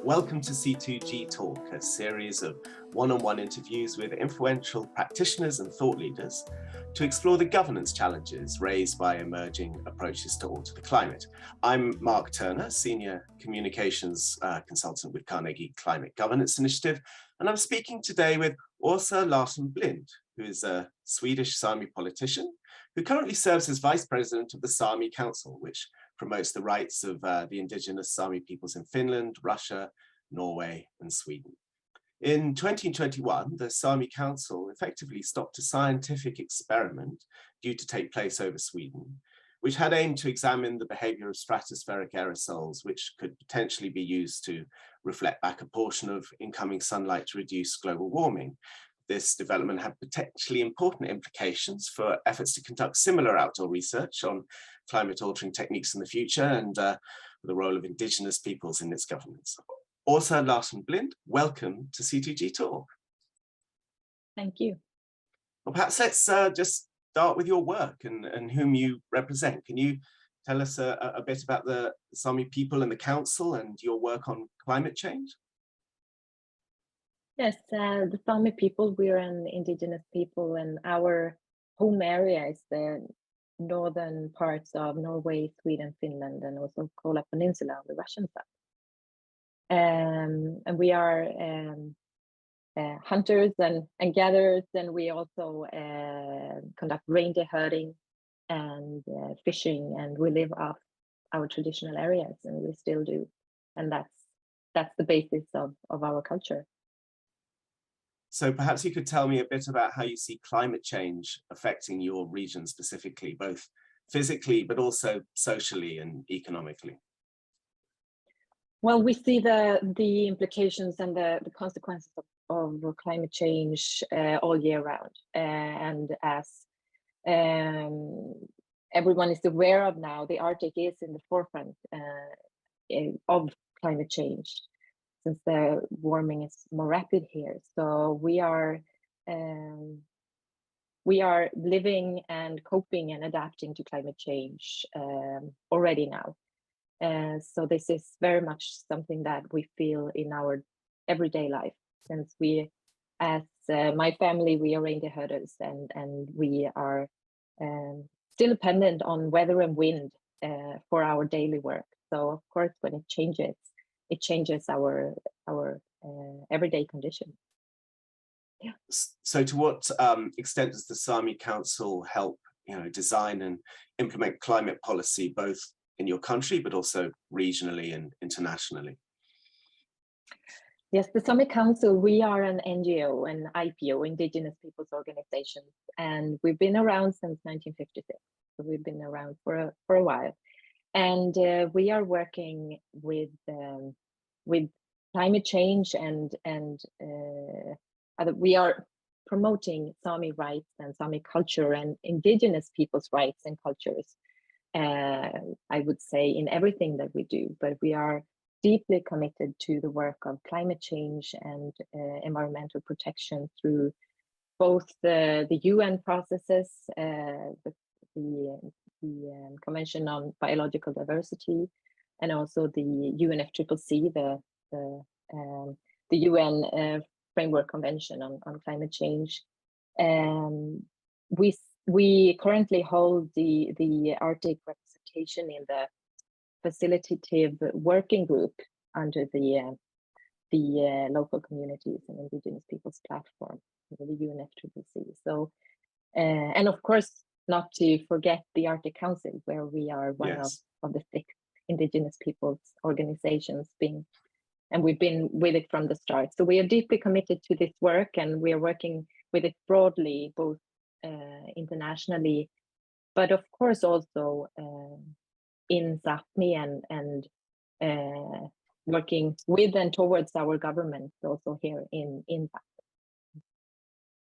Welcome to C2GTalk, a series of one-on-one interviews with influential practitioners and thought leaders to explore the governance challenges raised by emerging approaches to alter the climate. I'm Mark Turner, Senior Communications Consultant with Carnegie Climate Governance Initiative, and I'm speaking today with Åsa Larsson Blind, who is a Swedish Sámi politician who currently serves as Vice President of the Saami Council, which promotes the rights of the indigenous Sámi peoples in Finland, Russia, Norway, and Sweden. In 2021, the Saami Council effectively stopped a scientific experiment due to take place over Sweden, which had aimed to examine the behavior of stratospheric aerosols, which could potentially be used to reflect back a portion of incoming sunlight to reduce global warming. This development had potentially important implications for efforts to conduct similar outdoor research on climate altering techniques in the future and the role of indigenous peoples in its governance. Åsa Larsson Blind, welcome to C2GTalk. Thank you. Well, perhaps let's just start with your work and whom you represent. Can you tell us a bit about the Sámi people and the council and your work on climate change? Yes, the Sámi people, we're an indigenous people, and our home area is the northern parts of Norway, Sweden, Finland, and also Kola Peninsula on the Russian side. And we are hunters and gatherers, and we also conduct reindeer herding and fishing, and we live off our traditional areas, and we still do. And that's the basis of our culture. So perhaps you could tell me a bit about how you see climate change affecting your region specifically, both physically, but also socially and economically. Well, we see the implications and the consequences of climate change all year round. And as everyone is aware of now, the Arctic is in the forefront of climate change, since the warming is more rapid here. So we are living and coping and adapting to climate change already now. So this is very much something that we feel in our everyday life, since we, as my family, we are reindeer herders, and we are still dependent on weather and wind for our daily work. So of course, when it changes our everyday conditions. Yeah. So to what extent does the Sámi Council help, design and implement climate policy, both in your country, but also regionally and internationally? Yes, the Sámi Council, we are an NGO, an IPO, Indigenous Peoples Organization, and we've been around since 1956. So we've been around for a while. And we are working with climate change and we are promoting Sámi rights and Sámi culture and indigenous people's rights and cultures. I would say in everything that we do, but we are deeply committed to the work of climate change and environmental protection through both the UN processes, the Convention on Biological Diversity, and also the UNFCCC, the UN Framework Convention on Climate Change. We currently hold the Arctic representation in the facilitative working group under the local communities and indigenous peoples platform, the UNFCCC. So, and of course, not to forget the Arctic Council, where we are one of the 6 indigenous peoples organizations and we've been with it from the start. So we are deeply committed to this work, and we are working with it broadly, both internationally, but of course also in Sápmi and working with and towards our government also here in Sápmi.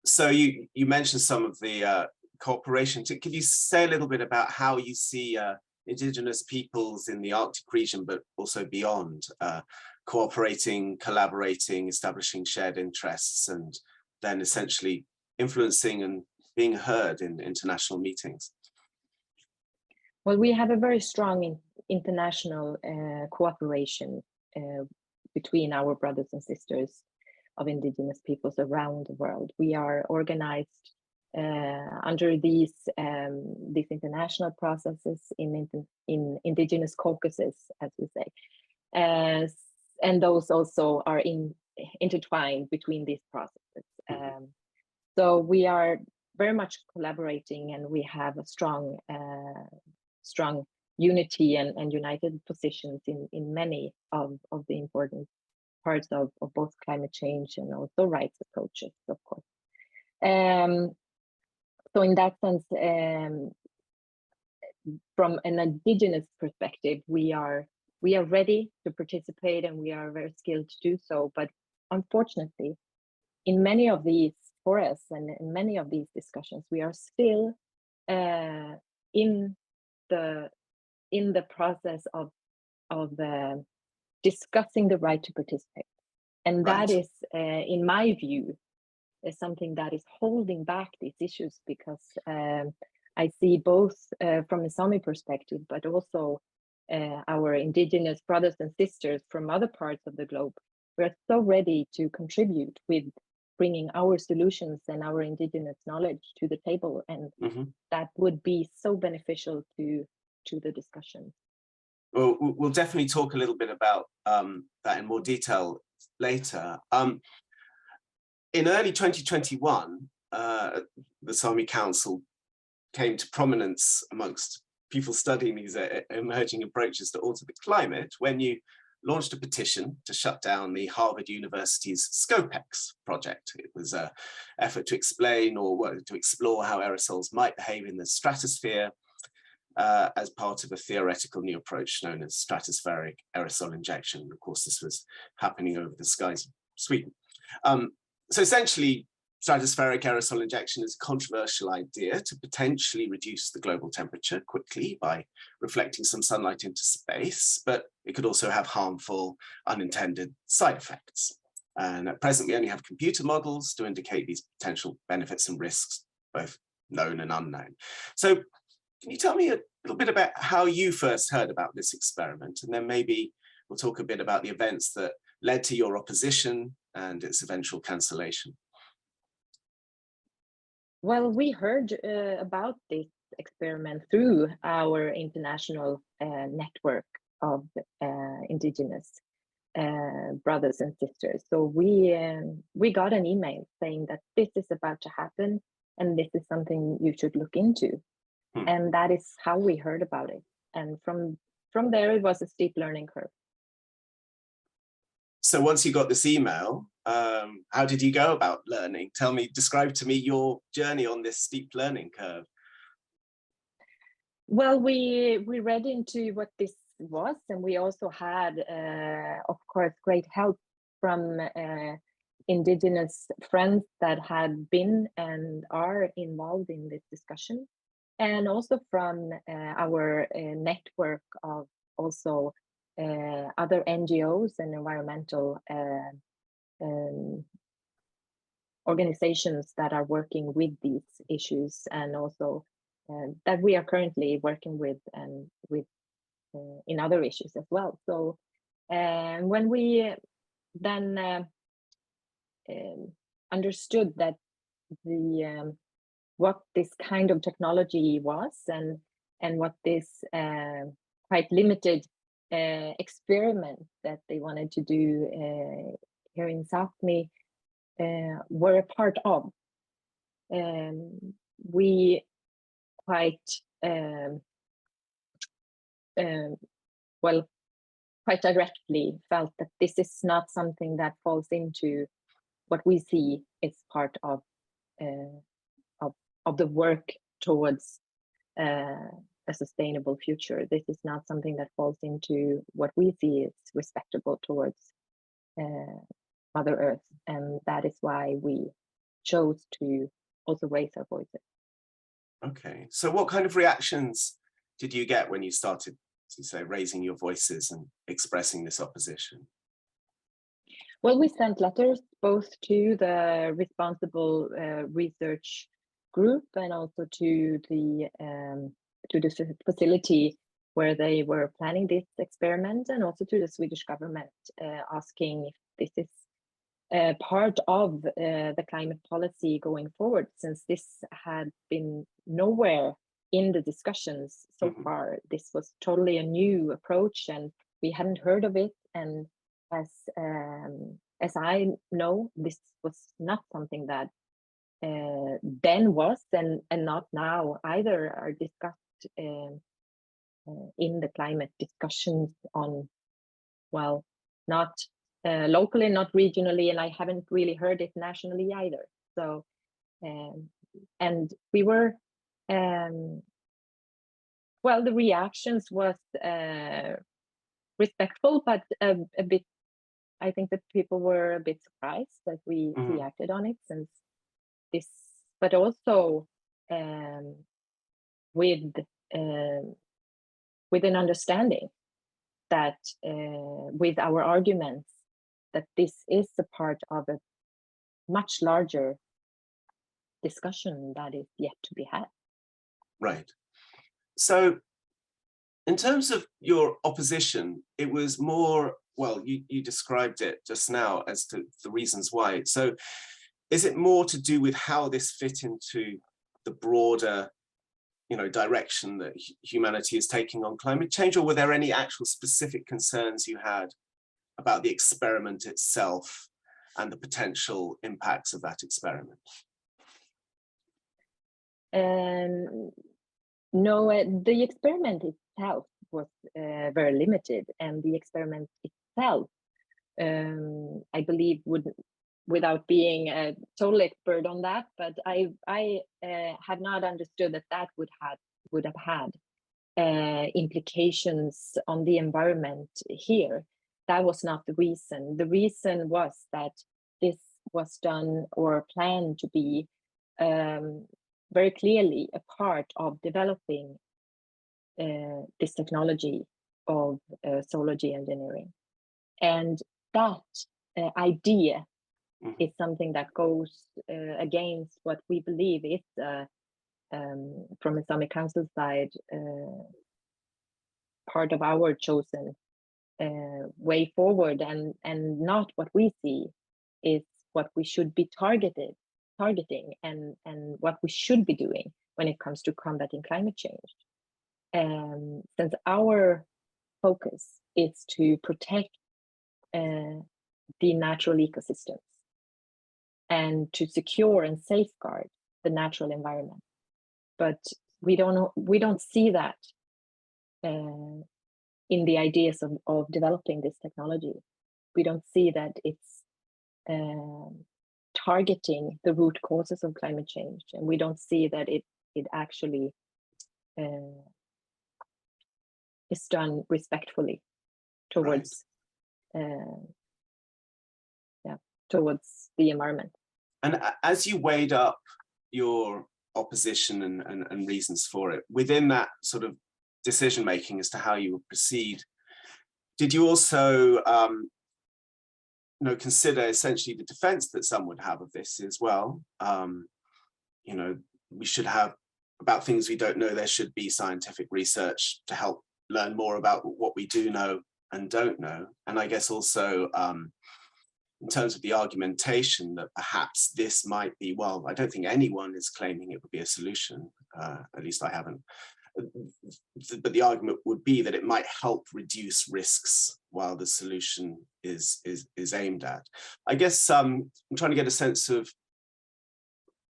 So you mentioned some of the cooperation. Could you say a little bit about how you see indigenous peoples in the Arctic region, but also beyond, cooperating, collaborating, establishing shared interests, and then essentially influencing and being heard in international meetings? Well, we have a very strong international cooperation between our brothers and sisters of indigenous peoples around the world. We are organized under these international processes in indigenous caucuses, as we say, and those also are intertwined between these processes. So we are very much collaborating, and we have a strong unity and united positions in many of the important parts of both climate change and also rights approaches, of course. So in that sense, from an indigenous perspective, we are ready to participate, and we are very skilled to do so. But unfortunately, in many of these forests and in many of these discussions, we are still in the process of discussing the right to participate, and that is, in my view, is something that is holding back these issues, because I see both from a Sámi perspective, but also our indigenous brothers and sisters from other parts of the globe. We are so ready to contribute with bringing our solutions and our indigenous knowledge to the table, and that would be so beneficial to the discussion. Well, we'll definitely talk a little bit about that in more detail later. In early 2021, the Sámi Council came to prominence amongst people studying these emerging approaches to alter the climate when you launched a petition to shut down the Harvard University's SCoPEx project. It was an effort to explain or to explore how aerosols might behave in the stratosphere as part of a theoretical new approach known as stratospheric aerosol injection. Of course, this was happening over the skies of Sweden. So essentially, stratospheric aerosol injection is a controversial idea to potentially reduce the global temperature quickly by reflecting some sunlight into space, but it could also have harmful unintended side effects. And at present, we only have computer models to indicate these potential benefits and risks, both known and unknown. So can you tell me a little bit about how you first heard about this experiment? And then maybe we'll talk a bit about the events that led to your opposition and its eventual cancellation. Well, we heard about this experiment through our international network of indigenous brothers and sisters. So we got an email saying that this is about to happen, and this is something you should look into. And that is how we heard about it. And from there, it was a steep learning curve. So once you got this email, how did you go about learning? Describe to me your journey on this steep learning curve. Well, we read into what this was, and we also had, of course, great help from indigenous friends that had been and are involved in this discussion, and also from our network of also other NGOs and environmental organizations that are working with these issues, and also that we are currently working with and with in other issues as well. So when we then understood that what this kind of technology was, and what this quite limited experiment that they wanted to do here in Sápmi were a part of, we quite quite directly felt that this is not something that falls into what we see as part of the work towards a sustainable future. This is not something that falls into what we see as respectable towards Mother Earth, and that is why we chose to also raise our voices. Okay, so what kind of reactions did you get when you started, to say, raising your voices and expressing this opposition? Well, we sent letters both to the responsible research group and also to the facility where they were planning this experiment, and also to the Swedish government, asking if this is part of the climate policy going forward, since this had been nowhere in the discussions so far. This was totally a new approach, and we hadn't heard of it. And as I know, this was not something that then was, and not now either, are discussed in the climate discussions on, well, not locally, not regionally, and I haven't really heard it nationally either. So, and we were, well, the reactions was respectful, but a bit, I think that people were a bit surprised that we reacted on it, since this, but also with an understanding that with our arguments, that this is a part of a much larger discussion that is yet to be had. Right. So in terms of your opposition, it was more, well, you described it just now as to the reasons why. So is it more to do with how this fit into the broader, direction that humanity is taking on climate change, or were there any actual specific concerns you had about the experiment itself and the potential impacts of that experiment? No, the experiment itself was very limited, and the experiment itself, I believe, without being a total expert on that, but I had not understood that would have had implications on the environment here. That was not the reason. The reason was that this was done or planned to be very clearly a part of developing this technology of solar geoengineering. And that idea is something that goes against what we believe is, from a Sámi Council side, part of our chosen way forward, and not what we see is what we should be targeting and what we should be doing when it comes to combating climate change. Since our focus is to protect the natural ecosystems and to secure and safeguard the natural environment, but we don't see that in the ideas of developing this technology. We don't see that it's targeting the root causes of climate change, and we don't see that it actually is done respectfully towards towards the environment. And as you weighed up your opposition and reasons for it, within that sort of decision making as to how you would proceed, did you also consider essentially the defense that some would have of this as well? We should have, about things we don't know, there should be scientific research to help learn more about what we do know and don't know. And I guess also in terms of the argumentation that perhaps this might be, well, I don't think anyone is claiming it would be a solution, at least I haven't. But the argument would be that it might help reduce risks while the solution is aimed at. I guess I'm trying to get a sense of,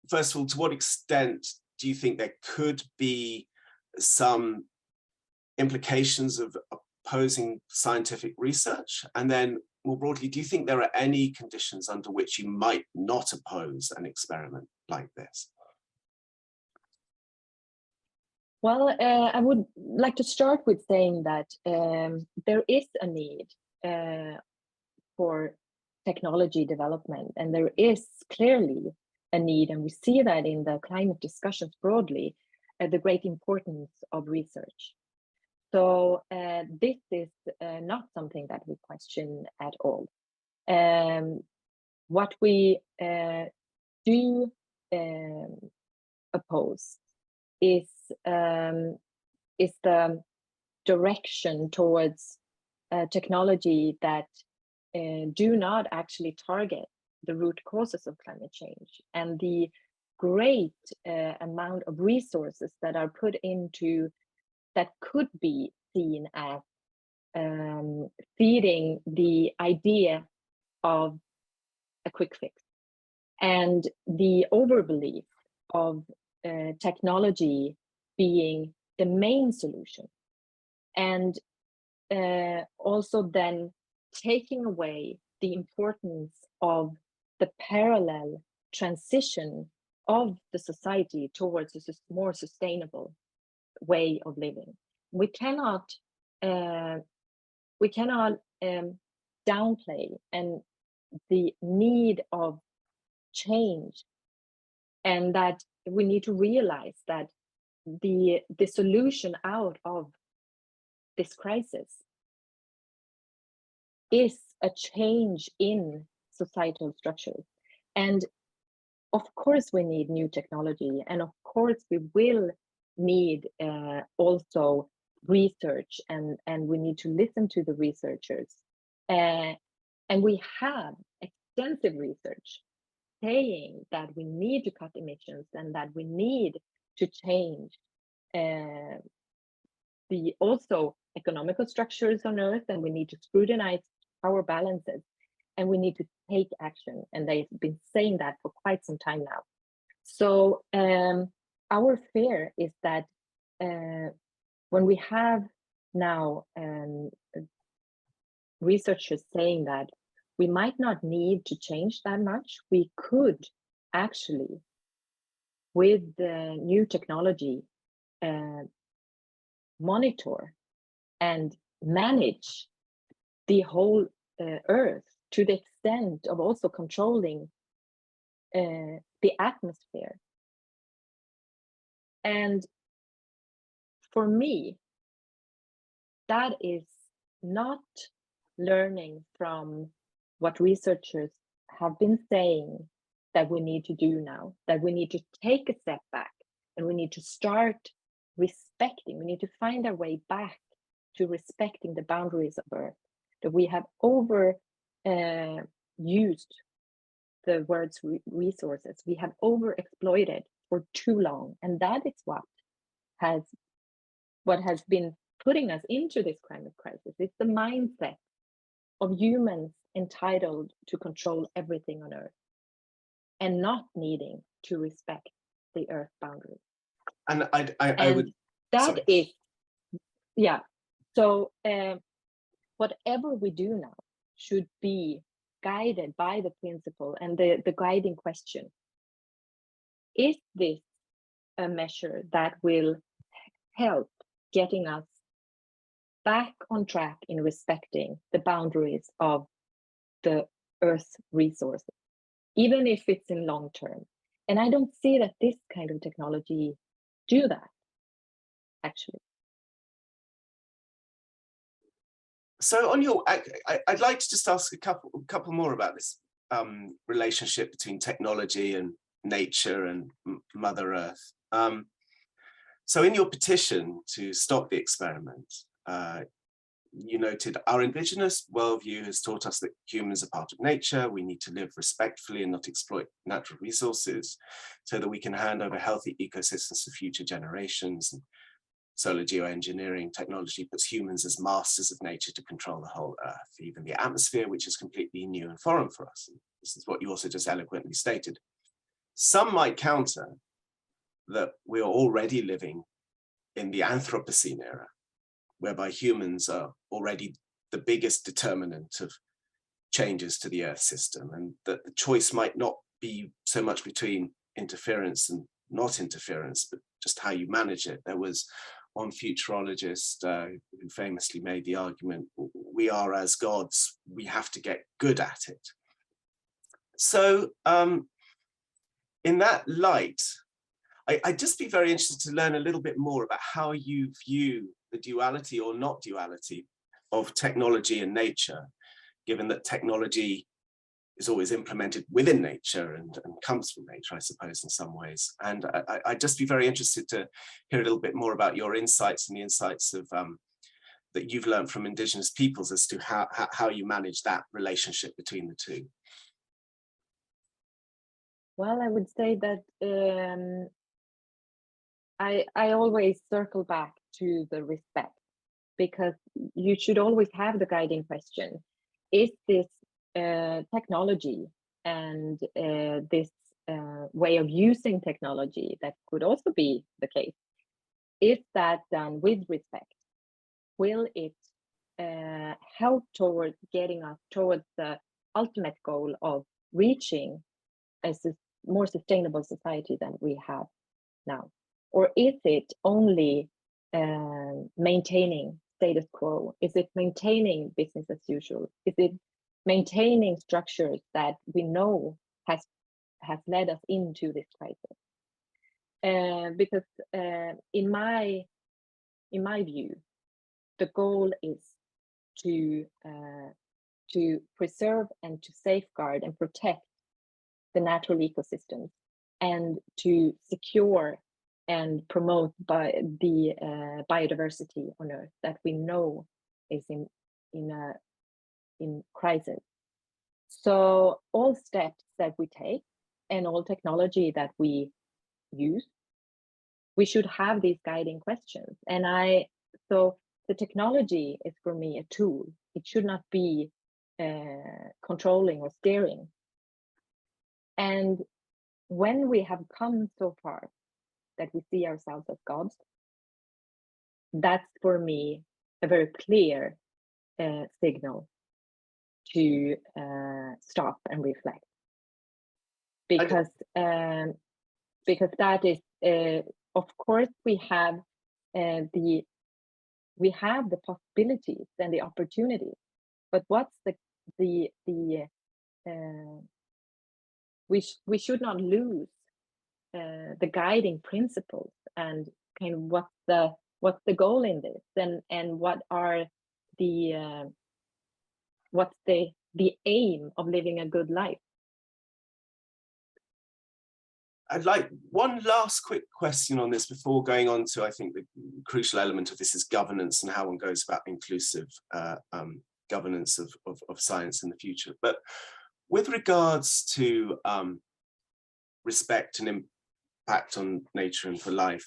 first of all, to what extent do you think there could be some implications of opposing scientific research? And then more broadly, do you think there are any conditions under which you might not oppose an experiment like this? Well, I would like to start with saying that there is a need for technology development, and there is clearly a need, and we see that in the climate discussions broadly, the great importance of research. So this is not something that we question at all. What we do oppose is the direction towards technology that do not actually target the root causes of climate change, and the great amount of resources that are put into that could be seen as feeding the idea of a quick fix, and the overbelief of technology being the main solution, and also then taking away the importance of the parallel transition of the society towards a more sustainable way of living. We cannot downplay and the need of change, and that we need to realize that the solution out of this crisis is a change in societal structures. And of course we need new technology, and of course we will need also research, and we need to listen to the researchers, and we have extensive research saying that we need to cut emissions and that we need to change the also economical structures on Earth, and we need to scrutinize power balances, and we need to take action, and they've been saying that for quite some time now. So our fear is that when we have now researchers saying that we might not need to change that much, we could actually, with the new technology, monitor and manage the whole Earth to the extent of also controlling the atmosphere. And for me, that is not learning from what researchers have been saying that we need to do now, that we need to take a step back and we need to start respecting, we need to find our way back to respecting the boundaries of Earth, that we have used the words resources, we have overexploited for too long, and that is what has been putting us into this climate crisis. It's the mindset of humans entitled to control everything on Earth and not needing to respect the Earth boundaries. And I would. That sorry. is, yeah. So whatever we do now should be guided by the principle and the guiding question. Is this a measure that will help getting us back on track in respecting the boundaries of the Earth's resources, even if it's in long term? And I don't see that this kind of technology do that, actually. So on your, I'd like to just ask a couple more about this relationship between technology and nature and Mother Earth. So in your petition to stop the experiment, you noted, our indigenous worldview has taught us that humans are part of nature. We need to live respectfully and not exploit natural resources so that we can hand over healthy ecosystems to future generations. And solar geoengineering technology puts humans as masters of nature to control the whole Earth, even the atmosphere, which is completely new and foreign for us. And this is what you also just eloquently stated. Some might counter that we are already living in the Anthropocene era, whereby humans are already the biggest determinant of changes to the Earth system, and that the choice might not be so much between interference and not interference, but just how you manage it. There was one futurologist who famously made the argument, we are as gods, we have to get good at it. So in that light, I'd just be very interested to learn a little bit more about how you view the duality or not duality of technology and nature, given that technology is always implemented within nature and comes from nature, I suppose, in some ways. And I'd just be very interested to hear a little bit more about your insights and the insights of that you've learned from Indigenous peoples as to how you manage that relationship between the two? Well, I would say that I always circle back to the respect, because you should always have the guiding question. Is this technology and this way of using technology, that could also be the case, is that done with respect? Will it help towards getting us towards the ultimate goal of reaching a more sustainable society than we have now? Or is it only maintaining status quo? Is it maintaining business as usual? Is it maintaining structures that we know has led us into this crisis? Because in my view, the goal is to preserve and to safeguard and protect the natural ecosystems, and to secure and promote the biodiversity on Earth that we know is in crisis. So all steps that we take and all technology that we use, we should have these guiding questions. And so the technology is, for me, a tool. It should not be controlling or steering. And when we have come so far that we see ourselves as gods, that's, for me, a very clear signal to stop and reflect, because that is, of course, we have the possibilities and the opportunities, but what's we should not lose the guiding principles, and kind of what's the goal in this, and what are what's the aim of living a good life. I'd like one last quick question on this before going on to, I think, the crucial element of this is governance and how one goes about inclusive governance of science in the future. But with regards to respect and impact on nature and for life,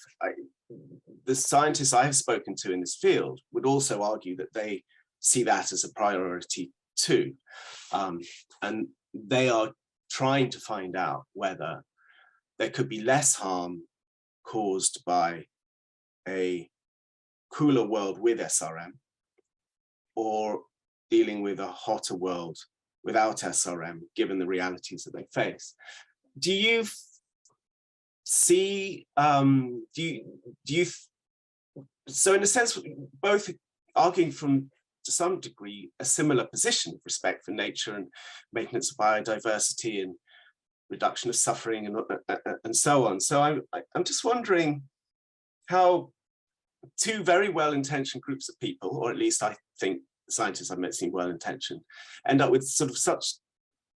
the scientists I have spoken to in this field would also argue that they see that as a priority too. And they are trying to find out whether there could be less harm caused by a cooler world with SRM, or dealing with a hotter world without SRM, given the realities that they face. Do you see, so in a sense, both arguing from, to some degree, a similar position of respect for nature and maintenance of biodiversity and reduction of suffering and so on. So I'm just wondering how two very well-intentioned groups of people, or at least I think scientists I've met seem well-intentioned, end up with sort of such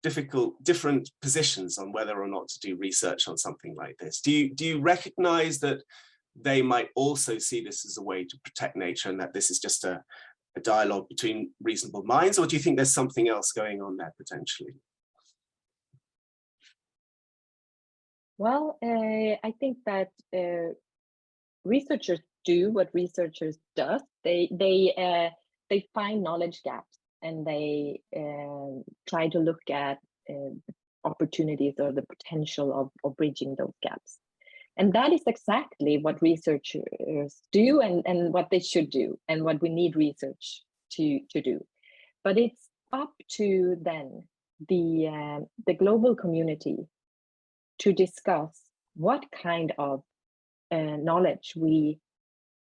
different positions on whether or not to do research on something like this. Do you recognize that they might also see this as a way to protect nature, and that this is just a dialogue between reasonable minds, or do you think there's something else going on there potentially? Well, I think that researchers do what researchers do. They find knowledge gaps, and they try to look at opportunities or the potential of bridging those gaps. And that is exactly what researchers do, and what they should do, and what we need research to do. But it's up to then the global community to discuss what kind of knowledge we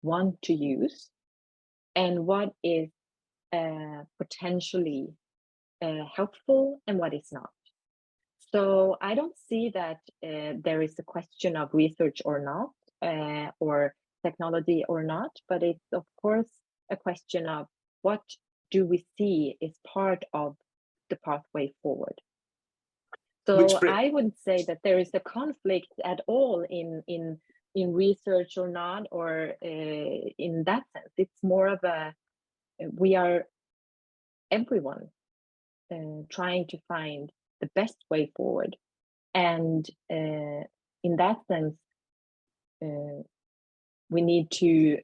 want to use, and what is potentially helpful and what is not. So I don't see that there is a question of research or not, or technology or not, but it's of course a question of what do we see is part of the pathway forward. So I wouldn't say that there is a conflict at all in research or not, or in that sense. It's more of a we are everyone trying to find the best way forward, and in that sense, we need to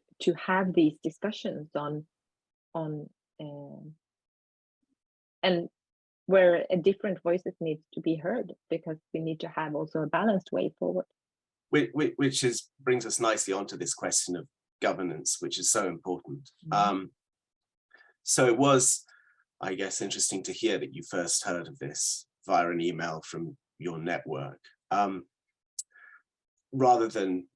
have these discussions on and where different voices need to be heard, because we need to have also a balanced way forward. Which brings us nicely onto this question of governance, which is so important. So it was, I guess, interesting to hear that you first heard of this via an email from your network, rather than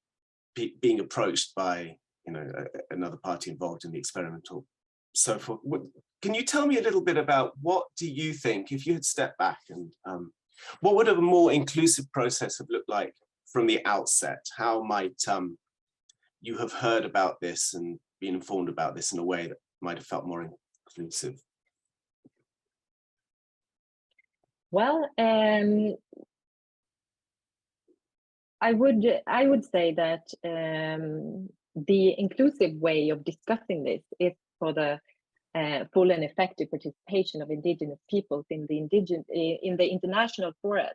being approached by, you know, another party involved in the experimental. So forth. Can you tell me a little bit about what do you think, if you had stepped back, and what would a more inclusive process have looked like from the outset? How might you have heard about this and been informed about this in a way that might have felt more inclusive? Well, I would say that the inclusive way of discussing this is for the full and effective participation of indigenous peoples in the international forums,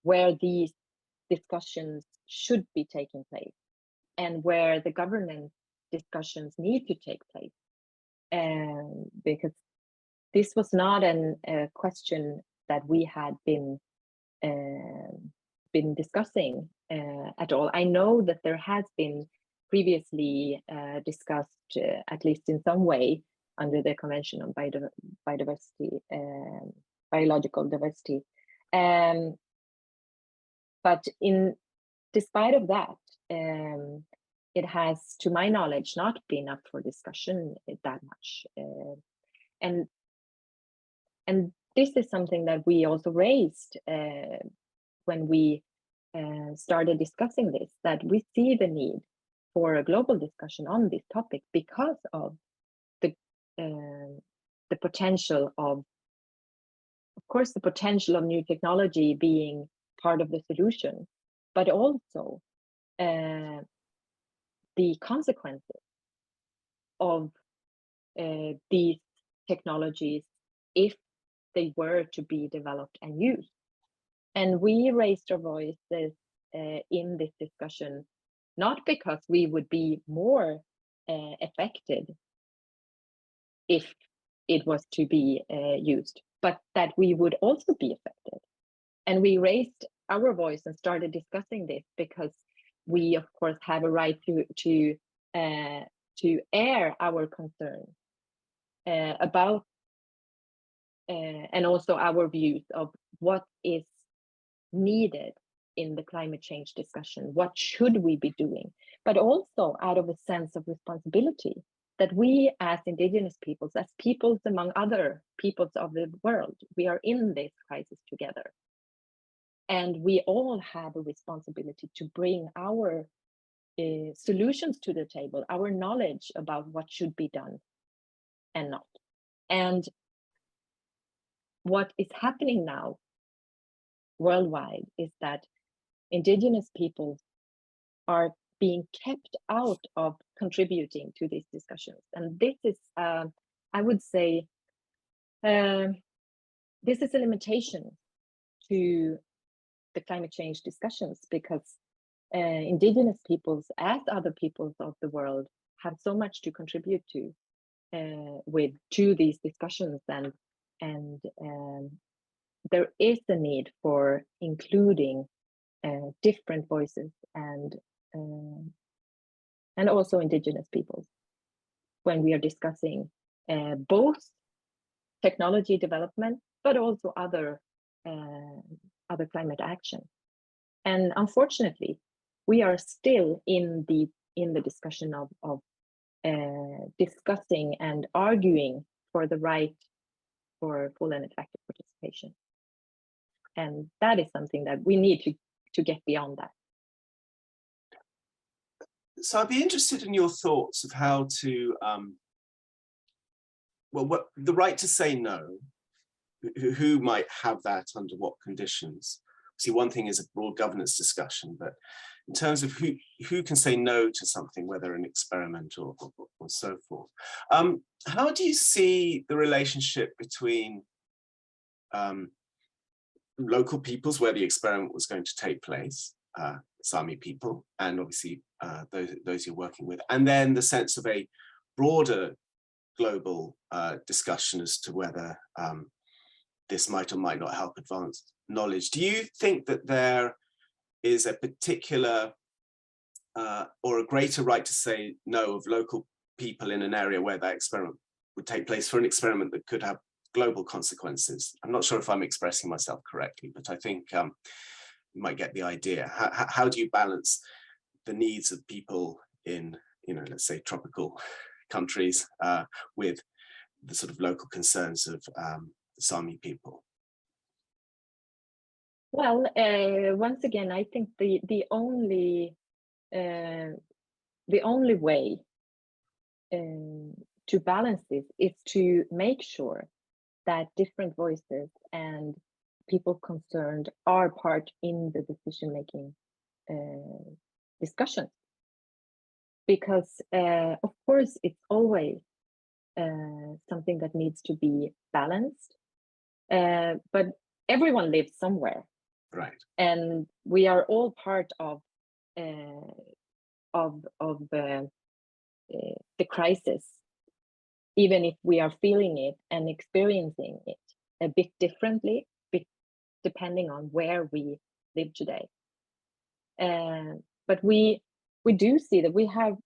where these discussions should be taking place, and where the governance discussions need to take place, because this was not a question that we had been discussing at all. I know that there has been previously discussed, at least in some way, under the Convention on Biodiversity, Biological Diversity. But despite of that, it has, to my knowledge, not been up for discussion that much. And this is something that we also raised when we started discussing this, that we see the need for a global discussion on this topic because of the potential of course, the potential of new technology being part of the solution, but also the consequences of these technologies if they were to be developed and used. And we raised our voices in this discussion, not because we would be more affected if it was to be used, but that we would also be affected. And we raised our voice and started discussing this because we, of course, have a right to air our concern about and also our views of what is needed in the climate change discussion. What should we be doing? But also out of a sense of responsibility that we as indigenous peoples, as peoples among other peoples of the world, we are in this crisis together. And we all have a responsibility to bring our solutions to the table, our knowledge about what should be done and not. And what is happening now worldwide is that indigenous peoples are being kept out of contributing to these discussions. And this is, I would say, this is a limitation to the climate change discussions, because indigenous peoples, as other peoples of the world, have so much to contribute to these discussions, and there is a need for including different voices and also indigenous peoples when we are discussing both technology development, but also other climate action. And unfortunately, we are still in the discussion of discussing and arguing for the right for full and effective participation. And that is something that we need to get beyond that. So I'd be interested in your thoughts of how to, what the right to say no, who might have that under what conditions? See, one thing is a broad governance discussion, but in terms of who can say no to something, whether an experiment or so forth. How do you see the relationship between local peoples where the experiment was going to take place, Sámi people, and obviously those you're working with, and then the sense of a broader global discussion as to whether this might or might not help advance knowledge? Do you think that there is a particular or a greater right to say no of local people in an area where that experiment would take place for an experiment that could have global consequences? I'm not sure if I'm expressing myself correctly, but I think you might get the idea. How do you balance the needs of people in, let's say, tropical countries with the sort of local concerns of Sámi people? Well, once again, I think the only way to balance this is to make sure that different voices and people concerned are part in the decision-making discussions. Because of course, it's always something that needs to be balanced, but everyone lives somewhere. Right. And we are all part of the crisis, even if we are feeling it and experiencing it a bit differently, depending on where we live today. But we do see that we have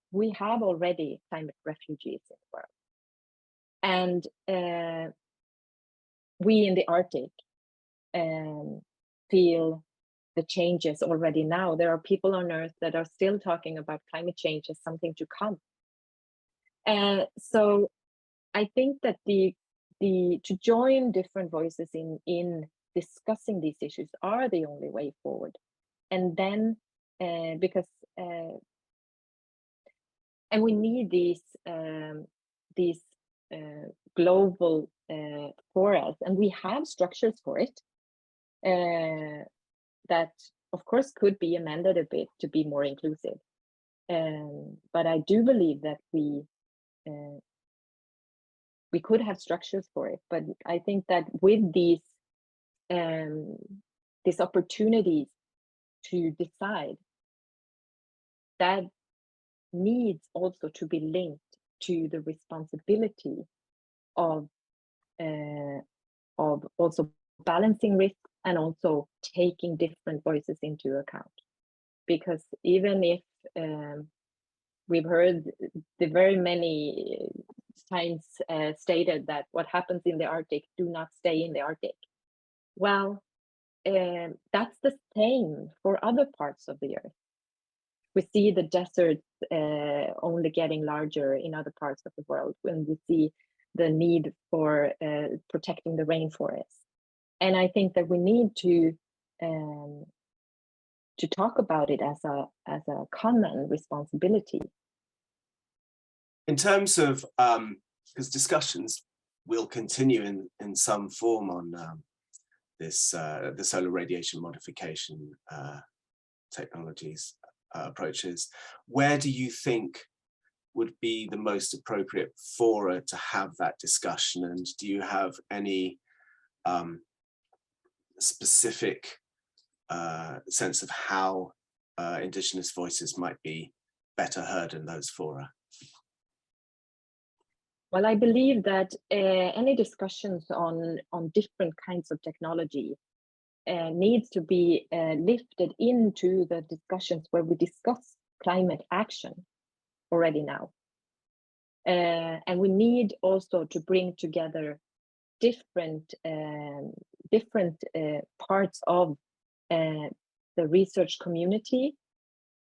already climate refugees in the world, and we in the Arctic feel the changes already now. There are people on Earth that are still talking about climate change as something to come. So I think that to join different voices in discussing these issues are the only way forward. And then because and we need these global forums, and we have structures for it that of course could be amended a bit to be more inclusive. But I do believe that we could have structures for it. But I think that with these opportunities to decide, that needs also to be linked to the responsibility of also balancing risks and also taking different voices into account. Because even if we've heard the very many times stated that what happens in the Arctic do not stay in the Arctic. Well, that's the same for other parts of the Earth. We see the deserts only getting larger in other parts of the world, when we see the need for protecting the rainforest. And I think that we need to talk about it as a common responsibility. In terms of, because discussions will continue in some form on this the solar radiation modification technologies approaches, where do you think would be the most appropriate fora to have that discussion? And do you have any specific sense of how Indigenous voices might be better heard in those fora? Well, I believe that any discussions on different kinds of technology needs to be lifted into the discussions where we discuss climate action already now. And we need also to bring together different parts of the research community,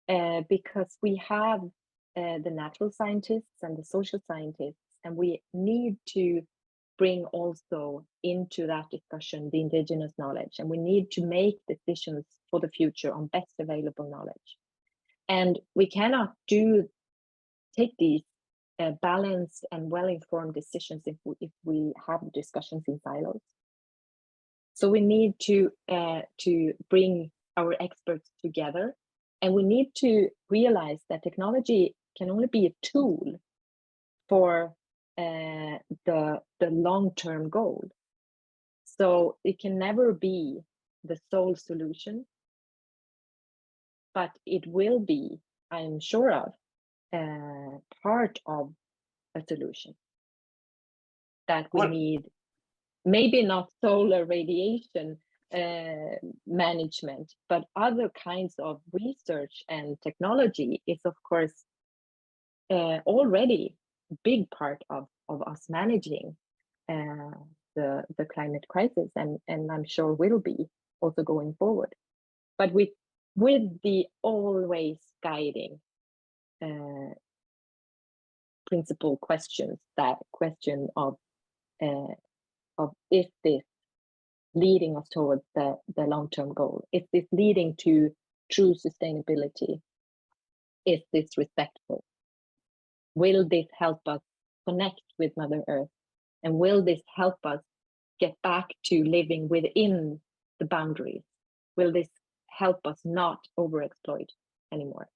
because we have the natural scientists and the social scientists, and we need to bring also into that discussion the indigenous knowledge, and we need to make decisions for the future on best available knowledge. And we cannot take these balanced and well-informed decisions if we have discussions in silos. So we need to bring our experts together And we need to realize that technology can only be a tool for the long-term goal. So it can never be the sole solution, but it will be, I am sure of, part of a solution that we need. Maybe not solar radiation management, but other kinds of research and technology is, of course, already a big part of us managing the climate crisis, and I'm sure will be also going forward. But with the always guiding principal questions, that question of is this leading us towards the long-term goal? Is this leading to true sustainability? Is this respectful? Will this help us connect with Mother Earth? And will this help us get back to living within the boundaries? Will this help us not overexploit anymore?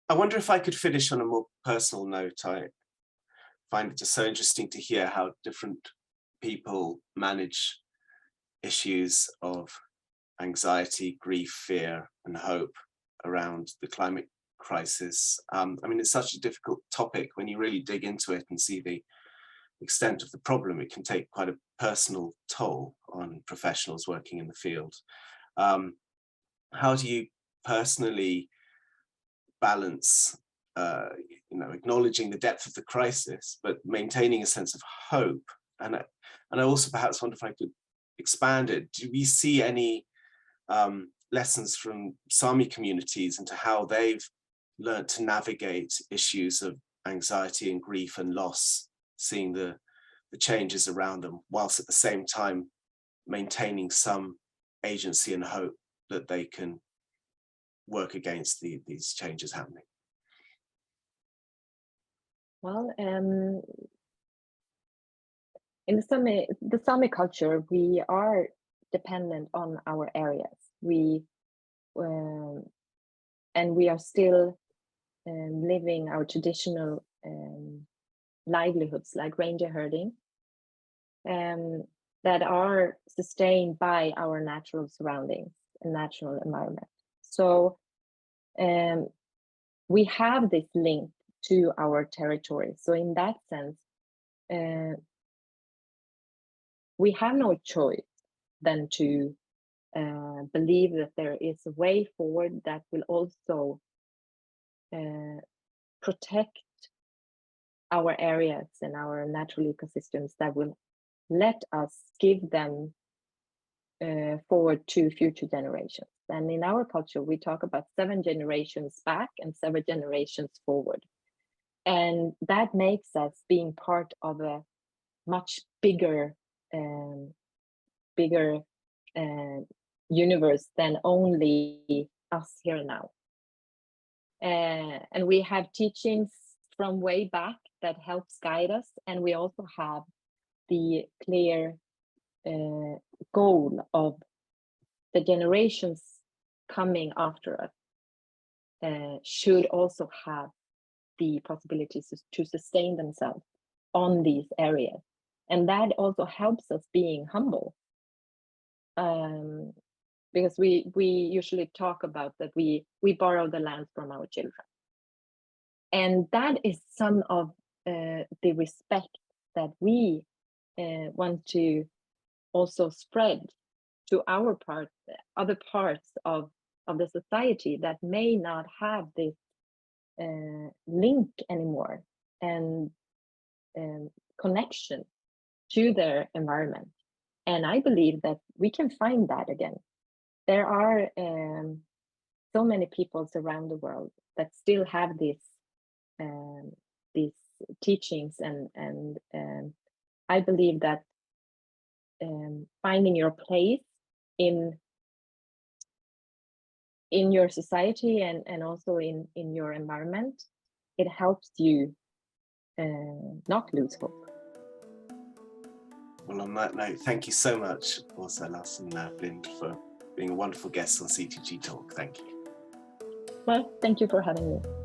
I wonder if I could finish on a more personal note. I find it just so interesting to hear how different people manage issues of anxiety, grief, fear, and hope around the climate crisis. I mean, it's such a difficult topic. When you really dig into it and see the extent of the problem, it can take quite a personal toll on professionals working in the field. How do you personally balance acknowledging the depth of the crisis, but maintaining a sense of hope? And I also perhaps wonder if I could expand it. Do we see any lessons from Sámi communities into how they've learned to navigate issues of anxiety and grief and loss, seeing the changes around them, whilst at the same time maintaining some agency and hope that they can work against these changes happening? Well, in the Sámi culture, we are dependent on our areas. And we are still living our traditional livelihoods, like reindeer herding, that are sustained by our natural surroundings and natural environment. So we have this link to our territory. So in that sense, we have no choice than to believe that there is a way forward that will also protect our areas and our natural ecosystems, that will let us give them forward to future generations. And in our culture, we talk about 7 generations back and 7 generations forward. And that makes us being part of a much bigger universe than only us here and now. And we have teachings from way back that helps guide us, and we also have the clear goal of the generations coming after us should also have the possibilities to sustain themselves on these areas. And that also helps us being humble, because we usually talk about that we borrow the land from our children. And that is some of the respect that we want to also spread to our other parts of the society that may not have this link anymore and connection to their environment. And I believe that we can find that again. There are so many peoples around the world that still have these teachings, and I believe that finding your place in your society and also in your environment, it helps you not lose hope. Well, on that note, thank you so much, Åsa Larsson Blind, for being a wonderful guest on C2GTalk. Thank you. Well, thank you for having me.